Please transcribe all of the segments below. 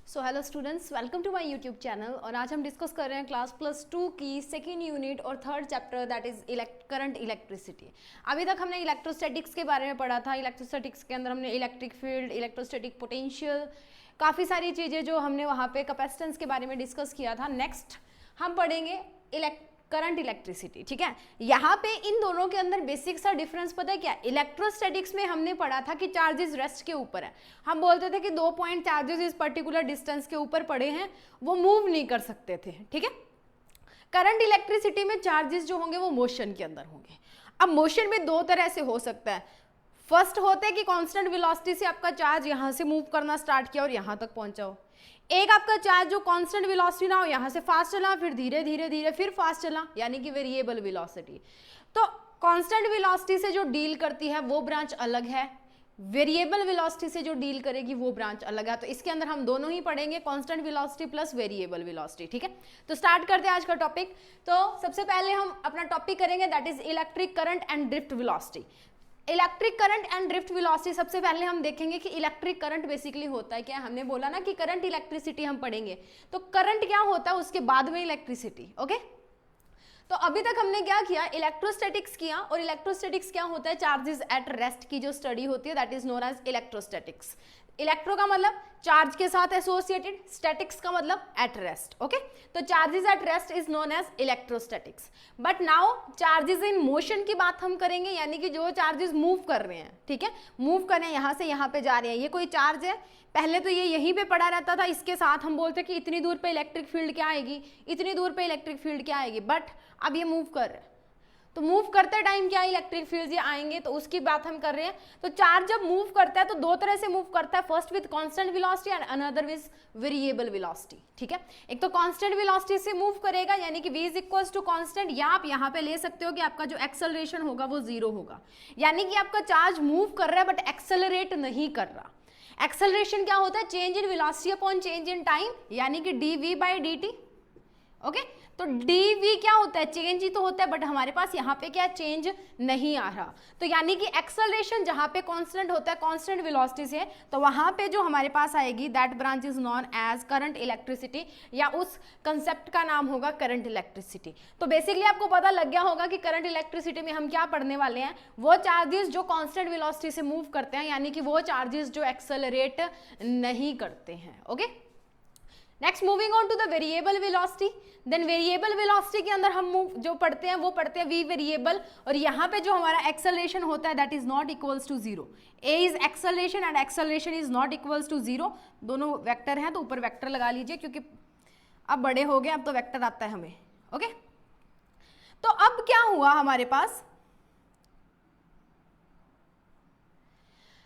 So hello students, welcome to my YouTube channel. और आज हम डिस्कस कर रहे हैं क्लास +2 की सेकेंड यूनिट और third chapter, that is current electricity. अभी तक हमने इलेक्ट्रोस्टैटिक्स के बारे में पढ़ा था। इलेक्ट्रोस्टैटिक्स के अंदर हमने इलेक्ट्रिक फील्ड, इलेक्ट्रोस्टैटिक पोटेंशियल, काफ़ी सारी चीज़ें जो हमने वहाँ पे कैपेसिटेंस के बारे में डिस्कस किया था। नेक्स्ट हम पढ़ेंगे करंट इलेक्ट्रिसिटी। ठीक है, यहाँ पे इन दोनों के अंदर बेसिक सा डिफरेंस पता है क्या? इलेक्ट्रोस्टैटिक्स में हमने पढ़ा था कि चार्जेस रेस्ट के ऊपर है। हम बोलते थे कि 2 पॉइंट चार्जेस इस पर्टिकुलर डिस्टेंस के ऊपर पड़े हैं, वो मूव नहीं कर सकते थे। ठीक है, करंट इलेक्ट्रिसिटी में चार्जेस जो होंगे वो मोशन के अंदर होंगे। अब मोशन में दो तरह से हो सकता है। फर्स्ट होता है कि कांस्टेंट वेलोसिटी से आपका चार्ज यहाँ से मूव करना स्टार्ट किया और यहाँ तक पहुंचा हो। एक आपका चार्ज जो कांस्टेंट वेलोसिटी ना हो, यहाँ से फास्ट चला, फिर धीरे धीरे धीरे फिर फास्ट चला, यानी कि वेरिएबल वेलोसिटी। तो कांस्टेंट वेलोसिटी से जो डील करती है वो ब्रांच अलग है, वेरिएबल वेलोसिटी से जो डील करेगी वो ब्रांच अलग है। तो इसके अंदर हम दोनों ही पढ़ेंगे, constant velocity plus variable velocity. ठीक है, तो स्टार्ट करते हैं आज का टॉपिक। तो सबसे पहले हम अपना टॉपिक करेंगे, that is electric current and drift velocity. Electric current and drift velocity, सबसे पहले हम देखेंगे कि इलेक्ट्रिक करंट बेसिकली होता है क्या। हमने बोला ना कि करंट इलेक्ट्रिसिटी हम पढ़ेंगे, तो करंट क्या होता है उसके बाद में इलेक्ट्रिसिटी। ओके, तो अभी तक हमने क्या किया, इलेक्ट्रोस्टैटिक्स किया। और इलेक्ट्रोस्टैटिक्स क्या होता है? चार्जेस एट रेस्ट की जो स्टडी होती है, that is known as electrostatics. Electro का मतलब चार्ज के साथ एसोसिएटेड, स्टैटिक्स का मतलब एट रेस्ट। ओके, तो charges at rest is known as electrostatics. But now charges in motion की बात हम करेंगे, यानी कि जो चार्जेस मूव कर रहे हैं। ठीक है, मूव कर रहे हैं, यहाँ से यहाँ पे जा रहे हैं। ये कोई चार्ज है, पहले तो ये यहीं पे पड़ा रहता था, इसके साथ हम बोलते कि इतनी दूर पे इलेक्ट्रिक फील्ड क्या आएगी, इतनी दूर पे इलेक्ट्रिक फील्ड क्या आएगी। बट अब ये मूव कर रहे हैं, तो मूव करते टाइम क्या इलेक्ट्रिक फील्ड ये आएंगे, तो उसकी बात हम कर रहे हैं। तो चार्ज जब मूव करता है तो दो तरह से मूव करता है, first with constant velocity and another with variable velocity. ठीक है, एक तो कांस्टेंट वेलोसिटी से मूव करेगा, यानी कि v is equals to constant, या आप यहाँ पे ले सकते हो कि आपका जो एक्सेलरेशन होगा वो 0 होगा, यानी कि आपका चार्ज मूव कर रहा है बट एक्सेलरेट नहीं कर रहा। एक्सेलरेशन क्या होता है? Change in velocity upon change in time, यानी कि dv/dt। ओके, तो dv क्या होता है? चेंज ही तो होता है, बट हमारे पास यहाँ पे क्या चेंज नहीं आ रहा। तो यानी कि एक्सेलरेशन जहाँ पे कांस्टेंट होता है, कांस्टेंट वेलोसिटी से, तो वहाँ पे जो हमारे पास आएगी that branch is known as current electricity, या उस कंसेप्ट का नाम होगा करंट इलेक्ट्रिसिटी। तो बेसिकली आपको पता लग गया होगा कि करंट इलेक्ट्रिसिटी में हम क्या पढ़ने वाले हैं। वो चार्जेस जो कांस्टेंट वेलोसिटी से मूव करते हैं, यानी कि वो चार्जेस जो एक्सेलरेट नहीं करते हैं। Okay, next moving on to the variable velocity. Then variable velocity के अंदर हम जो पढ़ते हैं वो पढ़ते हैं v वेरिएबल, और यहाँ पे जो हमारा एक्सेलरेशन होता है that is not equals to 0। a is acceleration and acceleration is not equals to 0। दोनों वेक्टर हैं तो ऊपर वेक्टर लगा लीजिए, क्योंकि अब बड़े हो गए, अब तो वेक्टर आता है हमें। ओके, तो अब क्या हुआ हमारे पास,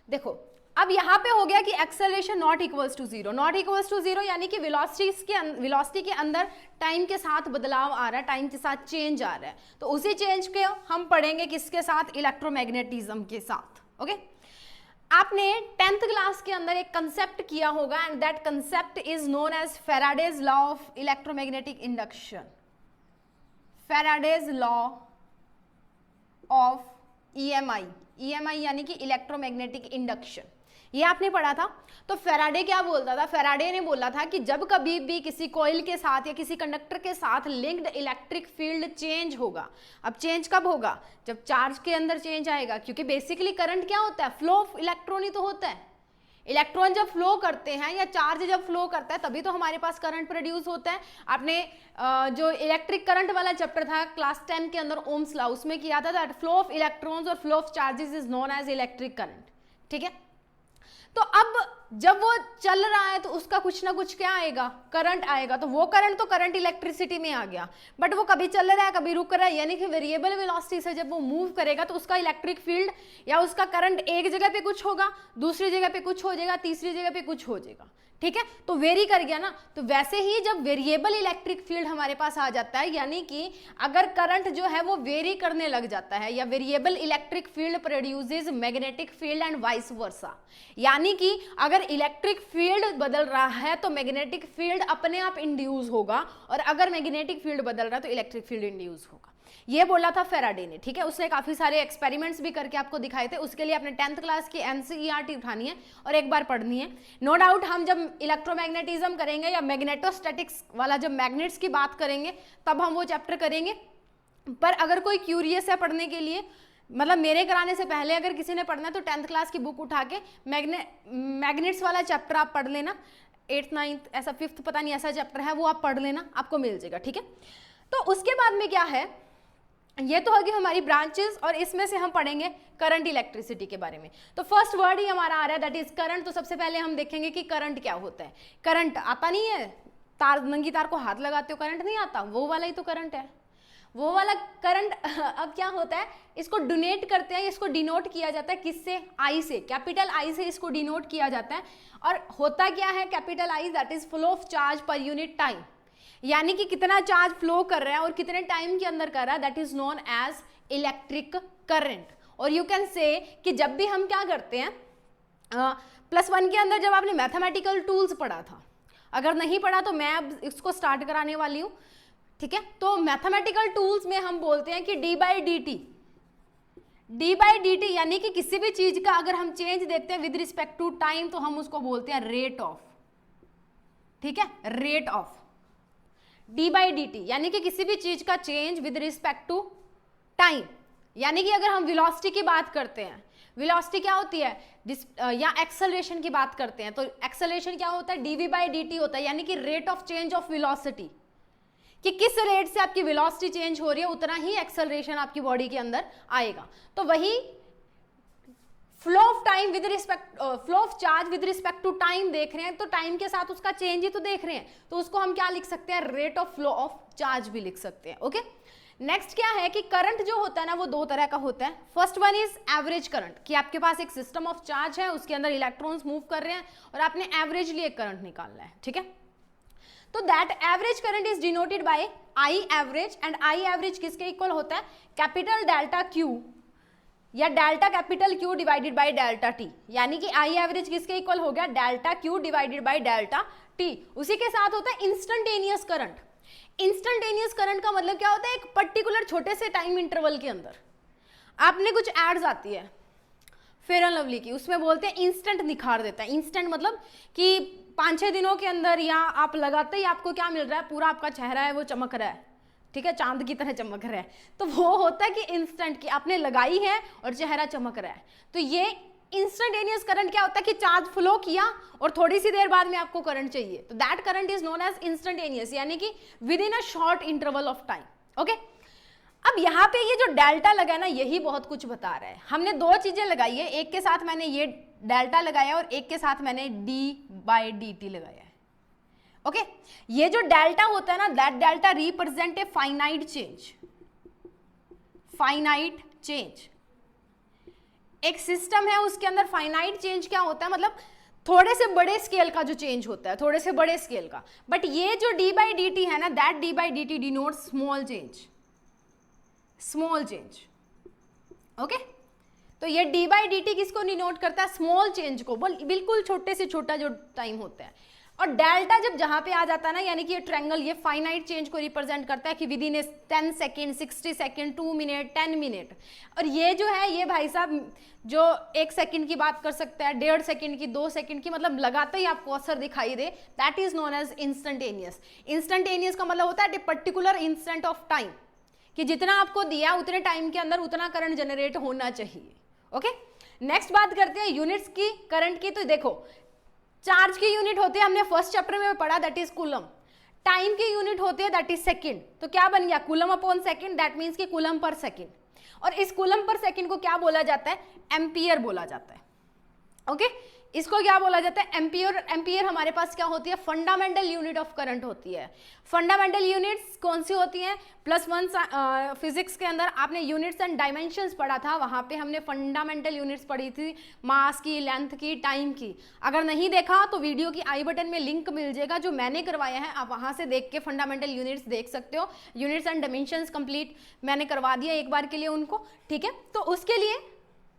देखो अब यहाँ पे हो गया कि acceleration not equals to 0। Not equals to 0 यानी कि वेलोसिटी के अंदर टाइम के साथ बदलाव आ रहा है, टाइम के साथ चेंज आ रहा है। तो उसी चेंज के हम पढ़ेंगे किसके साथ? इलेक्ट्रोमैग्नेटिज्म के साथ। ओके, आपने 10th क्लास के अंदर एक कंसेप्ट किया होगा, and that concept is known as Faraday's law of electromagnetic induction. Faraday's law of EMI यानी कि इलेक्ट्रोमैग्नेटिक इंडक्शन, ये आपने पढ़ा था। तो फैराडे क्या बोलता था? फैराडे ने बोला था कि जब कभी भी किसी कॉइल के साथ या किसी कंडक्टर के साथ लिंक्ड इलेक्ट्रिक फील्ड चेंज होगा। अब चेंज कब होगा? जब चार्ज के अंदर चेंज आएगा, क्योंकि बेसिकली करंट क्या होता है? फ्लो ऑफ इलेक्ट्रॉन ही तो होता है। इलेक्ट्रॉन जब फ्लो करते हैं या चार्ज जब फ्लो करता है तभी तो हमारे पास करंट प्रोड्यूस होता है। आपने जो इलेक्ट्रिक करंट वाला चैप्टर था क्लास 10 के अंदर, ओम्स लॉ, उसमें किया था दैट फ्लो ऑफ इलेक्ट्रॉन्स और flow of charges is known as electric current. ठीक है, तो अब जब वो चल रहा है तो उसका कुछ ना कुछ क्या आएगा? करंट आएगा। तो वो करंट तो करंट इलेक्ट्रिसिटी में आ गया, बट वो कभी चल रहा है कभी रुक रहा है, यानी कि वेरिएबल वेलोसिटी से जब वो मूव करेगा तो उसका इलेक्ट्रिक फील्ड या उसका करंट एक जगह पे कुछ होगा, दूसरी जगह पे कुछ हो जाएगा, तीसरी जगह पे कुछ हो जाएगा। ठीक है, तो वेरी कर गया ना। तो वैसे ही जब वेरिएबल इलेक्ट्रिक फील्ड हमारे पास आ जाता है, यानी कि अगर करंट जो है वो वेरी करने लग जाता है, या variable electric field produces magnetic field and vice versa, यानी कि अगर इलेक्ट्रिक फील्ड बदल रहा है तो मैग्नेटिक फील्ड अपने आप इंड्यूस होगा, और अगर मैग्नेटिक फील्ड बदल रहा है तो इलेक्ट्रिक फील्ड इंड्यूस होगा। ये बोला था फेराडे ने, ठीक है। उसने काफी सारे एक्सपेरिमेंट्स भी करके आपको दिखाए थे। उसके लिए अपने 10th क्लास की एनसीईआरटी उठानी है और एक बार पढ़नी है। नो डाउट हम जब इलेक्ट्रोमैग्नेटिज्म करेंगे या मैग्नेटोस्टैटिक्स वाला जब मैग्नेट्स की बात करेंगे तब हम वो चैप्टर करेंगे। पर अगर कोई क्यूरियस है पढ़ने के लिए, मतलब मेरे कराने से पहले अगर किसी ने पढ़ना है तो 10th क्लास की बुक उठा के मैग्नेट्स वाला चैप्टर आप पढ़ लेना। 8th 9th ऐसा 5th पता नहीं ऐसा चैप्टर है, वो आप पढ़ लेना, आपको मिल जाएगा, ठीक है। तो उसके बाद में क्या है, ये तो होगी हमारी ब्रांचेस और इसमें से हम पढ़ेंगे करंट इलेक्ट्रिसिटी के बारे में। तो फर्स्ट वर्ड ही हमारा आ रहा है दैट इज करंट। तो सबसे पहले हम देखेंगे कि करंट क्या होता है। करंट आता नहीं है, तार, नंगी तार को हाथ लगाते हो करंट नहीं आता, वो वाला ही तो करंट है, वो वाला करंट। अब क्या होता है, इसको डोनेट करते हैं, इसको डिनोट किया जाता है किससे, आई से, कैपिटल आई से इसको डिनोट किया जाता है। और होता क्या है capital I, that is flow of charge per unit time, यानी कि कितना चार्ज फ्लो कर रहा है और कितने टाइम के अंदर कर रहा है, that is known as electric current. और यू कैन से कि जब भी हम क्या करते हैं, +1 के अंदर जब आपने मैथमेटिकल टूल्स पढ़ा था, अगर नहीं पढ़ा तो मैं अब इसको स्टार्ट कराने वाली हूँ, ठीक है। तो मैथमेटिकल टूल्स में हम बोलते हैं कि डी बाई डी टी यानी कि किसी भी चीज का अगर हम चेंज देखते हैं विद रिस्पेक्ट टू टाइम तो हम उसको बोलते हैं रेट ऑफ, ठीक है, rate of d by d t, यानी कि किसी भी चीज का change with respect to time. यानी कि अगर हम वेलोसिटी की बात करते हैं, वेलोसिटी क्या होती है, या एक्सेलरेशन की बात करते हैं तो एक्सेलरेशन क्या होता है, डीवी बाई डी टी होता है, यानी कि rate of change of velocity, कि किस रेट से आपकी वेलोसिटी चेंज हो रही है उतना ही एक्सेलरेशन आपकी बॉडी के अंदर आएगा। तो वही flow of time with respect, flow of charge with respect to time देख रहे हैं, तो टाइम के साथ उसका चेंज ही तो देख रहे हैं, तो उसको हम क्या लिख सकते हैं, rate of flow of charge भी लिख सकते हैं, ओके। नेक्स्ट क्या है कि करंट जो होता है ना वो दो तरह का होता है। First one is average current, कि आपके पास एक सिस्टम ऑफ चार्ज है, उसके अंदर इलेक्ट्रॉन्स मूव कर रहे हैं और आपने एवरेजली एक करंट निकालना है, ठीक है। तो that average current is denoted by I average, and I average किसके इक्वल होता है, कैपिटल डेल्टा क्यू या delta capital Q divided by delta T, यानी कि आई एवरेज किसके इक्वल हो गया, delta Q divided by delta T. उसी के साथ होता है इंस्टेंटेनियस करंट। इंस्टेंटेनियस करंट का मतलब क्या होता है, एक पर्टिकुलर छोटे से टाइम इंटरवल के अंदर आपने कुछ एड्स आती है फेयर एंड लवली की, उसमें बोलते हैं इंस्टेंट निखार देता है। इंस्टेंट मतलब कि 5-6 दिनों के अंदर या आप लगाते ही आपको क्या मिल रहा है, पूरा आपका चेहरा है वो चमक रहा है, ठीक है, चांद की तरह चमक रहा है, तो वो होता है कि इंस्टेंट की आपने लगाई है और चेहरा चमक रहा है। तो ये इंस्टेंटेनियस करंट क्या होता है कि चार्ज फ्लो किया और थोड़ी सी देर बाद में आपको करंट चाहिए, तो that current is known as instantaneous, यानी कि within a short interval of time, okay. अब यहाँ पे ये जो डेल्टा लगा है ना, यही बहुत कुछ बता रहा है। हमने दो चीजें लगाई है, एक के साथ मैंने ये डेल्टा लगाया और एक के साथ मैंने डी बाई डी टी लगाया है, ओके। ये जो डेल्टा होता है ना, that delta represent a finite change, finite change. एक सिस्टम है उसके अंदर फाइनाइट चेंज क्या होता है, मतलब थोड़े से बड़े स्केल का जो चेंज होता है, थोड़े से बड़े स्केल का। बट ये जो डी बाई डी टी है ना, that D by d T denote small change, small change, okay. तो ये डी बाई डी टी किसको डिनोट करता है, स्मॉल चेंज को, बिल्कुल छोटे से छोटा जो टाइम होता है। और डेल्टा जब जहां पे आ जाता है ना, यानी कि ये ट्रायंगल ये फाइनाइट चेंज को रिप्रेजेंट करता है कि with in 10 second, 60 second, 2 minute, 10 minute. और ये जो है ये भाई साहब जो 1 सेकेंड की बात कर सकता है, 1.5 सेकेंड की, 2 सेकेंड की, मतलब लगाते ही आपको असर दिखाई दे, that is known as instantaneous. Instantaneous का मतलब होता है पर्टिकुलर इंस्टेंट ऑफ टाइम, कि जितना आपको दिया उतने टाइम के अंदर उतना करंट जनरेट होना चाहिए, ओके। नेक्स्ट बात करते हैं यूनिट्स की करंट की। तो देखो चार्ज की यूनिट होती है, हमने फर्स्ट चैप्टर में पढ़ा, दैट इज कूलम। टाइम की यूनिट होती है दैट इज सेकंड। तो क्या बन गया, coulomb upon second, that means कि कूलम पर सेकंड। और इस कूलम पर सेकंड को क्या बोला जाता है, एम्पियर बोला जाता है, ओके। इसको क्या बोला जाता है, एम्पियर। एम्पियर हमारे पास क्या होती है, फंडामेंटल यूनिट ऑफ करंट होती है। फंडामेंटल यूनिट्स कौन सी होती हैं, +1 फिजिक्स के अंदर आपने यूनिट्स एंड डायमेंशंस पढ़ा था, वहां पे हमने फंडामेंटल यूनिट्स पढ़ी थी, मास की, लेंथ की, टाइम की। अगर नहीं देखा तो वीडियो की आई बटन में लिंक मिल जाएगा जो मैंने करवाया है, आप वहां से देख के फंडामेंटल यूनिट्स देख सकते हो। यूनिट्स एंड डायमेंशंस कंप्लीट मैंने करवा दिया एक बार के लिए उनको, ठीक है। तो उसके लिए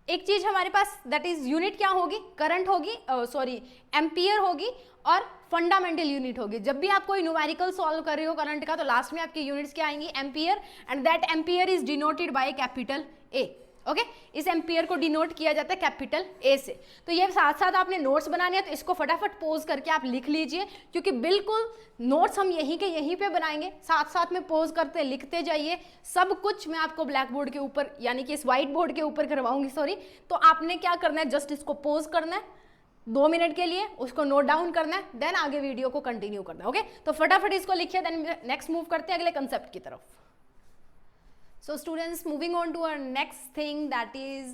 एक चीज हमारे पास दैट इज यूनिट क्या होगी, करंट होगी, सॉरी एम्पियर होगी, और फंडामेंटल यूनिट होगी। जब भी आप कोई न्यूमेरिकल सॉल्व कर रहे हो करंट का, तो लास्ट में आपकी यूनिट्स क्या आएंगी, ampere, and that ampere is denoted by capital A. Okay, इस एम्पियर को डिनोट किया जाता है कैपिटल ए से। तो ये साथ साथ आपने नोट्स बनाने हैं, तो इसको फटाफट पोज करके आप लिख लीजिए, क्योंकि बिल्कुल नोट्स हम यहीं के यहीं पे बनाएंगे, साथ साथ में पोज करते लिखते जाइए। सब कुछ मैं आपको ब्लैक बोर्ड के ऊपर यानी कि इस व्हाइट बोर्ड के ऊपर करवाऊंगी, सॉरी। तो आपने क्या करना है, जस्ट इसको पोज करना है 2 मिनट के लिए, उसको नोट डाउन करना है, देन आगे वीडियो को कंटिन्यू करना है। ओके, तो फटाफट इसको लिखिए, देन नेक्स्ट मूव करते हैं अगले कंसेप्ट की तरफ। So students, moving on to our next thing, that is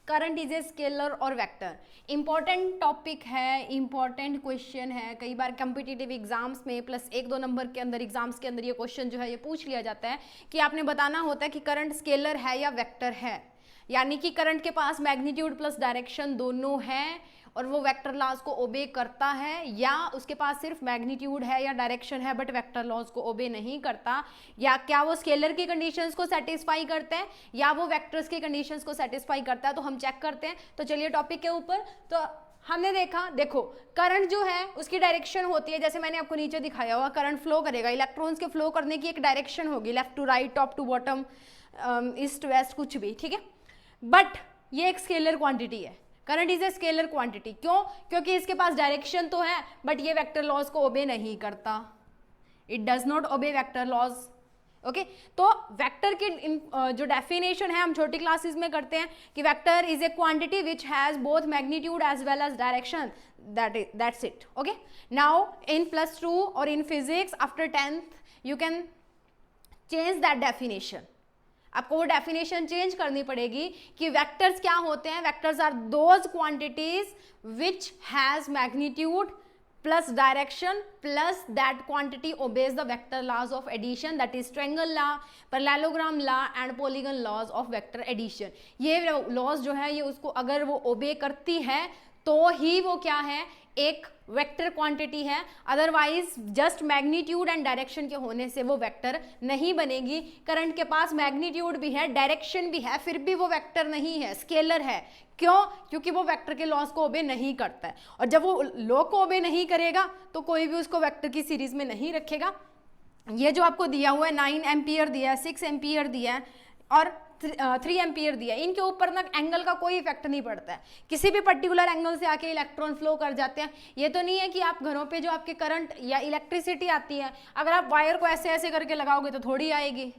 current is a scalar और vector। important topic है, important question है, कई बार competitive exams में प्लस 1-2 नंबर के अंदर एग्जाम्स के अंदर ये क्वेश्चन जो है ये पूछ लिया जाता है कि आपने बताना होता है कि करंट स्केलर है या वेक्टर है, यानी कि करंट के पास मैग्नीट्यूड प्लस डायरेक्शन दोनों है और वो वेक्टर लॉज को ओबे करता है, या उसके पास सिर्फ मैग्नीट्यूड है या डायरेक्शन है बट वेक्टर लॉज को ओबे नहीं करता, या क्या वो स्केलर की कंडीशंस को सेटिस्फाई करते हैं या वो वेक्टर्स की कंडीशंस को सेटिस्फाई करता है। तो हम चेक करते हैं। तो चलिए टॉपिक के ऊपर, तो हमने देखा, देखो करंट जो है उसकी डायरेक्शन होती है, जैसे मैंने आपको नीचे दिखाया हुआ, करंट फ्लो करेगा, इलेक्ट्रॉन्स के फ्लो करने की एक डायरेक्शन होगी, left to right, top to bottom, east west, कुछ भी, ठीक है। बट ये एक स्केलर क्वांटिटी है, current is a scalar quantity. क्यों? क्योंकि इसके पास डायरेक्शन तो है बट ये वेक्टर लॉज को ओबे नहीं करता, it does not obey vector laws. Okay, तो वेक्टर की जो डेफिनेशन है हम छोटी क्लासेस में करते हैं कि vector is a quantity which has both magnitude as well as direction, that's it. Okay, now in +2 और in physics after 10th you can change that definition. आपको वो डेफिनेशन चेंज करनी पड़ेगी कि वेक्टर्स क्या होते हैं। Vectors are those quantities which has magnitude plus direction plus that quantity obeys the vector laws of addition, that is triangle law, parallelogram law and polygon laws of vector addition. ये laws जो है ये उसको अगर वो ओबे करती है तो ही वो क्या है, एक वेक्टर क्वांटिटी है, otherwise just magnitude and direction के होने से वो वेक्टर नहीं बनेगी। करंट के पास मैग्नीट्यूड भी है, डायरेक्शन भी है, फिर भी वो वेक्टर नहीं है, स्केलर है। क्यों? क्योंकि वो वेक्टर के लॉज को ओबे नहीं करता है, और जब वो लॉ को ओबे नहीं करेगा तो कोई भी उसको वेक्टर की सीरीज में नहीं रखेगा। ये जो आपको दिया हुआ है 9 एम्पियर दिया है, 6 एम्पियर दिया है और 3 एम्पियर दिया है, इनके ऊपर ना एंगल का कोई इफेक्ट नहीं पड़ता है, किसी भी पर्टिकुलर एंगल से आके इलेक्ट्रॉन फ्लो कर जाते हैं। ये तो नहीं है कि आप घरों पे जो आपके करंट या इलेक्ट्रिसिटी आती है, अगर आप वायर को ऐसे ऐसे करके लगाओगे तो थोड़ी आएगी।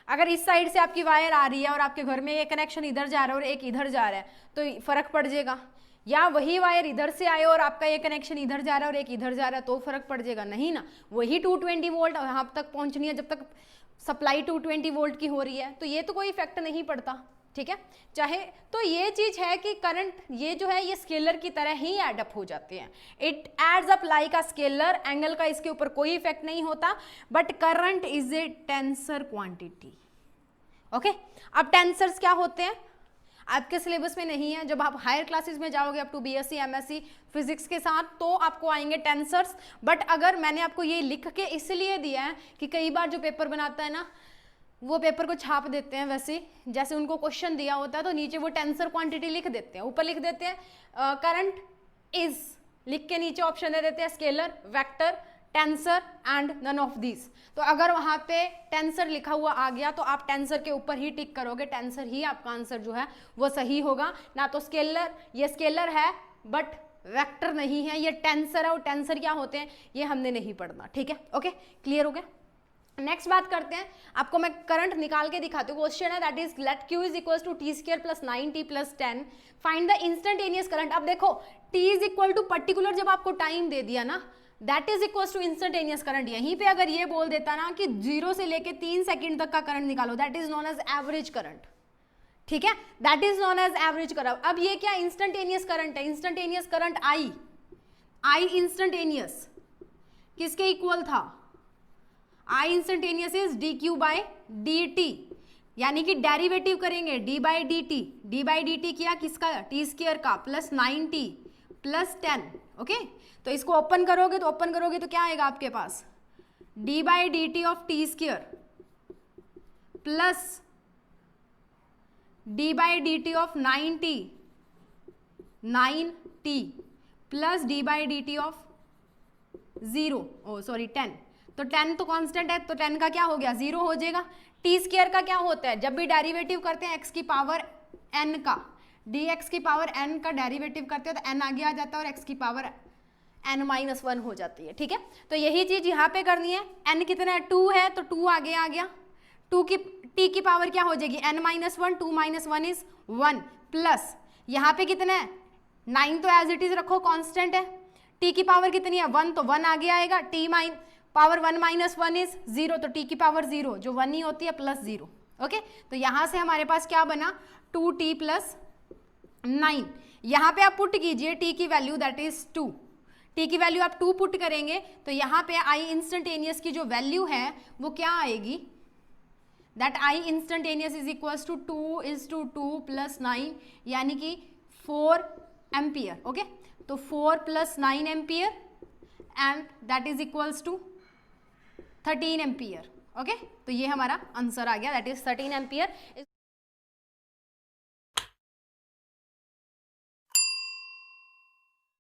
अगर इस साइड से आपकी वायर आ रही है और आपके घर में एक कनेक्शन इधर जा रहा है और एक इधर जा रहा है तो फर्क पड़ जाएगा, या वही वायर इधर से आए और आपका ये कनेक्शन इधर जा रहा है और एक इधर जा रहा है तो फर्क पड़ जाएगा, नहीं ना। वही 220 वोल्ट यहाँ तक पहुँचनी है जब तक सप्लाई 220 वोल्ट की हो रही है, तो ये तो कोई इफेक्ट नहीं पड़ता, ठीक है। चाहे तो ये चीज है कि करंट ये जो है ये स्केलर की तरह ही एडअप हो जाते हैं, it adds up like a scalar, angle का इसके ऊपर कोई इफेक्ट नहीं होता, but current is A tensor quantity. Okay, अब टेंसर्स क्या होते हैं आपके सिलेबस में नहीं है, जब आप हायर क्लासेस में जाओगे up to BSc MSc physics के साथ तो आपको आएंगे टेंसर्स। बट अगर मैंने आपको ये लिख के इसलिए दिया है कि कई बार जो पेपर बनाता है ना वो पेपर को छाप देते हैं वैसे जैसे उनको क्वेश्चन दिया होता है, तो नीचे वो टेंसर क्वांटिटी लिख देते हैं, ऊपर लिख देते हैं करंट इज, लिख के नीचे ऑप्शन दे देते हैं scalar, vector, tensor and none of this. तो अगर वहां पे टेंसर लिखा हुआ आ गया तो आप टेंसर के ऊपर ही टिक करोगे, टेंसर ही आपका आंसर जो है वो सही होगा, ना तो स्केलर। ये स्केलर है बट वेक्टर नहीं है, ये टेंसर है, और टेंसर क्या होते हैं ये हमने नहीं पढ़ना, ठीक है। ओके, क्लियर हो गया। नेक्स्ट बात करते हैं, आपको मैं करंट निकाल के दिखाती हूँ। क्वेश्चन है that is let Q is equal to t square plus 9t plus 10, find the instantaneous current. अब देखो T is equal to particular जब आपको टाइम दे दिया ना that is equal to instantaneous current. यहीं पे अगर ये बोल देता ना कि 0 से लेके 3 सेकंड तक का करंट निकालो, that is known as average current, ठीक है, that is known as average current. अब ये क्या इंस्टेंटेनियस करंट है, इंस्टेंटेनियस करंट I इंस्टेंटेनियस किसके इक्वल था, I instantaneous is dq by dt, यानी कि डेरिवेटिव करेंगे d बाई dt किया किसका, t स्क्वायर का प्लस 9t प्लस 10। ओके, तो इसको ओपन करोगे तो क्या आएगा आपके पास, d by dt of T square plus D by d T of 9t plus D by d T of 10, तो 10 तो कांस्टेंट है, तो 10 का क्या हो गया 0 हो जाएगा। टी स्क्वायर का क्या होता है, जब भी डेरिवेटिव करते हैं x की पावर n का, dx की पावर n का डेरिवेटिव करते हैं तो n आगे आ जाता है और x की पावर n-1 हो जाती है, ठीक है। तो यही चीज यहाँ पे करनी है। n कितना है 2 है, तो 2 आगे आ गया, 2 की t की पावर क्या हो जाएगी n-1, 2 - 1 इज 1 प्लस यहाँ पे कितना है 9, तो एज इट इज रखो कांस्टेंट है, t की पावर कितनी है 1, तो 1 आगे आएगा, t पावर 1 - 1 इज 0, तो t की पावर 0 जो 1 ही होती है प्लस 0। ओके, तो यहाँ से हमारे पास क्या बना 2t प्लस 9। यहाँ पे आप पुट कीजिए t की वैल्यू दैट इज 2, t की वैल्यू आप 2 पुट करेंगे तो यहाँ पे i इंस्टेंटेनियस की जो वैल्यू है वो क्या आएगी, that i instantaneous is equals to 2 + 9 यानी कि 4 एम्पियर। ओके, तो 4 + 9 ampere and that is equals to 13 ampere. Okay, तो ये हमारा आंसर आ गया, दैट इज 13 एम्पियर।